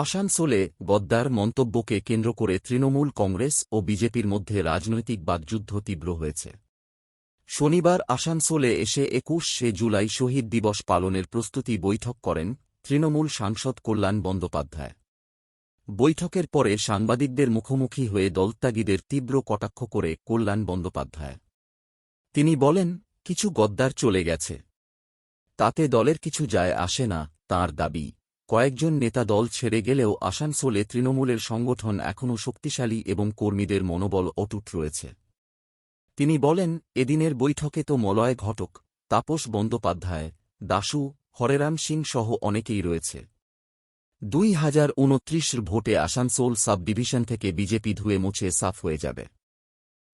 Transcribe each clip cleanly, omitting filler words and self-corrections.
আসানসোলে গদ্দার মন্তব্যকে কেন্দ্র করে তৃণমূল কংগ্রেস ও বিজেপির মধ্যে রাজনৈতিক বাকযুদ্ধ তীব্র হয়েছে। শনিবার আসানসোলে এসে ২১শে জুলাই শহীদ দিবস পালনের প্রস্তুতি বৈঠক করেন তৃণমূল সাংসদ কল্যাণ বন্দ্যোপাধ্যায়। বৈঠকের পরে সাংবাদিকদের মুখোমুখি হয়ে দলত্যাগীদের তীব্র কটাক্ষ করে কল্যাণ বন্দ্যোপাধ্যায় তিনি বলেন, কিছু গদ্দার চলে গেছে, তাতে দলের কিছু যায় আসে না। তাঁর দাবি, কয়েকজন নেতা দল ছেড়ে গেলেও আসানসোলে তৃণমূলের সংগঠন এখনও শক্তিশালী এবং কর্মীদের মনোবল অটুট রয়েছে। তিনি বলেন, এদিনের বৈঠকে তো মলয় ঘটক, তাপস বন্দ্যোপাধ্যায়, দাশু, হরেরাম সিং সহ অনেকেই রয়েছে। ২০২৯ ভোটে আসানসোল সাব ডিভিশন থেকে বিজেপি ধুয়ে মুছে সাফ হয়ে যাবে।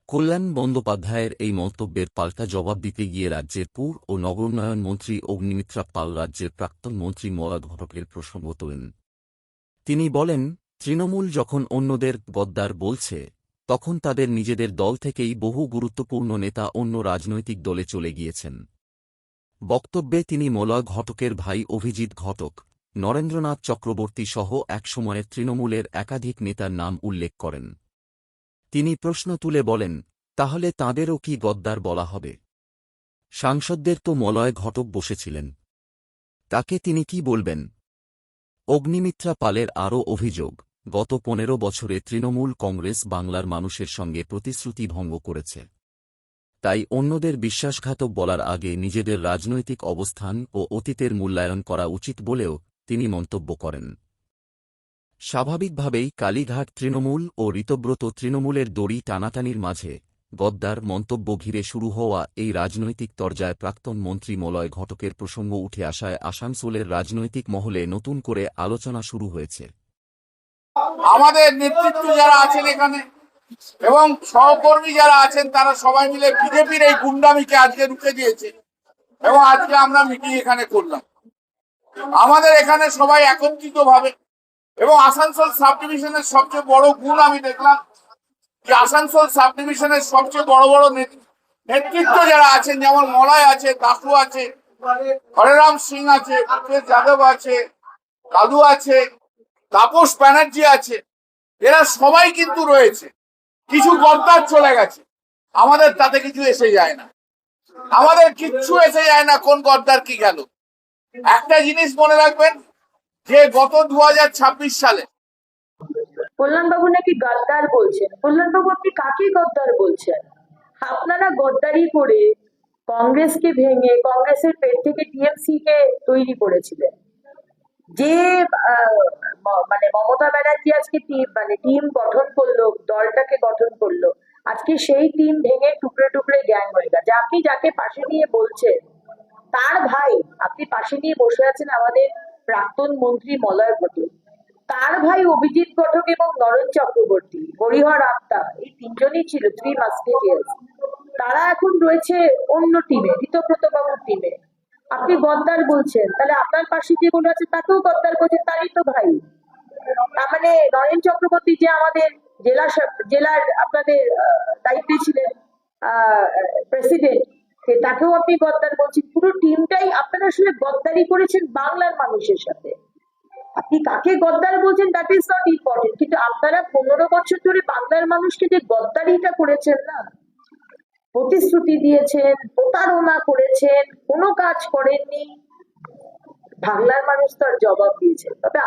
কল্যাণ বন্দ্যোপাধ্যায়ের এই মন্তব্যের পাল্টা জবাব দিতে গিয়ে রাজ্যের পুর ও নগরোন্নয়ন মন্ত্রী অগ্নিমিত্রা পাল রাজ্যের প্রাক্তন মন্ত্রী মলয় ঘটকের প্রসঙ্গ তোলেন। তিনি বলেন, তৃণমূল যখন অন্যদের গদ্দার বলছে, তখন তাদের নিজেদের দল থেকেই বহু গুরুত্বপূর্ণ নেতা অন্য রাজনৈতিক দলে চলে গিয়েছেন। বক্তব্যে তিনি মলয় ঘটকের ভাই অভিজিৎ ঘটক, নরেন্দ্রনাথ চক্রবর্তী সহ একসময়ের তৃণমূলের একাধিক নেতার নাম উল্লেখ করেন। তিনি প্রশ্ন তুলে বলেন, তাহলে তাঁদেরও কি গদ্দার বলা হবে? সাংসদদের তো মলয় ঘটক বসেছিলেন, তাকে তিনি কি বলবেন? অগ্নিমিত্রা পালের আরও অভিযোগ, গত ১৫ বছরে তৃণমূল কংগ্রেস বাংলার মানুষের সঙ্গে প্রতিশ্রুতি ভঙ্গ করেছে। তাই অন্যদের বিশ্বাসঘাতক বলার আগে নিজেদের রাজনৈতিক অবস্থান ও অতীতের মূল্যায়ন করা উচিত বলেও তিনি মন্তব্য করেন। স্বাভাবিকভাবেই কালীঘাট তৃণমূল ও ঋতব্রত তৃণমূলের দড়ি টানাটানির মাঝে গদ্দার মন্তব্য ঘিরে শুরু হওয়া এই রাজনৈতিক তরজায় প্রাক্তন মন্ত্রী মলয় ঘটকের প্রসঙ্গ উঠে আসায় আসানসোলের রাজনৈতিক মহলে নতুন করে আলোচনা শুরু হয়েছে। আমাদের নেতৃত্ব যারা আছেন এখানে এবং সহকর্মী যারা আছেন তারা সবাই মিলে বিজেপির এই গুন্ডামিকে আজকে রুখে দিয়েছে এবং আজকে আমরা মিটিং এখানে করলাম। আমাদের এখানে সবাই একত্রিত ভাবে এবং আসানসোল সাব ডিভিশনের সবচেয়ে বড় গুণ আমি দেখলাম যে আসানসোল সাব ডিভিশনের সবচেয়ে বড় বড় নেতৃত্ব যারা আছেন, যেমন মলয় আছে, দাশু আছে, হরেরাম সিং আছে, মুকেশ যাদব আছে, কালু আছে, তাপস ব্যানার্জি আছে, এরা সবাই কিন্তু রয়েছে। কিছু গদ্দার চলে গেছে, আমাদের তাতে কিছু এসে যায় না, আমাদের কিচ্ছু এসে যায় না কোন গদ্দার কি গেল। একটা জিনিস মনে রাখবেন যে গত ২০২৬ সালে কল্যাণবাবু নাকি গদ্দার বলছেন। কল্যাণবাবু, আপনি কাকে গদ্দার বলছেন? আপনারা গদ্দারি করে কংগ্রেসকে ভেঙে কংগ্রেসের পেট থেকে টিএমসি কে তৈরি করেছিলেন। যে মানে মমতা ব্যানার্জি আজকে টিম গঠন করলো, দলটাকে গঠন করলো, আজকে সেই টিম ভেঙে টুকরে টুকরে গ্যাং হয়ে গেছে। আপনি যাকে পাশে নিয়ে বলছেন তার ভাই, আপনি পাশে নিয়ে বসে আছেন আমাদের প্রাক্তন মন্ত্রী মলয় ঘটক, তার ভাই অভিজিৎ ঘটক এবং নরেন চক্রবর্তী, হরিহর আত্মা, এই তিনজনই ছিল থ্রি মাস্কেটিয়ার্স। তারা এখন রয়েছে অন্য টিমে, ঋতব্রত বাবুর টিমে। আপনি গদ্দার বলছেন, তাহলে আপনার পাশে যে বলে আছে তাকেও গদ্দার বলছেন, তারই তো ভাই। তার মানে নরেন চক্রবর্তী যে আমাদের জেলার আপনাদের দায়িত্বে ছিলেন, প্রেসিডেন্ট, তাকেও আপনি গদ্দার বলছেন। পুরো টিমটাই আপনারা আসলে গদ্দারি করেছেন বাংলার মানুষের সাথে। আপনি কাকে গদ্দার বলছেন দ্যাট ইজ নট ইম্পর্টেন্ট, কিন্তু আপনারা ১৫ বছর ধরে বাংলার মানুষকে যে গদ্দারিটা করেছেন না, প্রতিশ্রুতি দিয়েছেন, প্রতারণা করেছেন, কোনো কাজ করেননি, বাংলার মানুষ তার জবাব দিয়েছে। তবে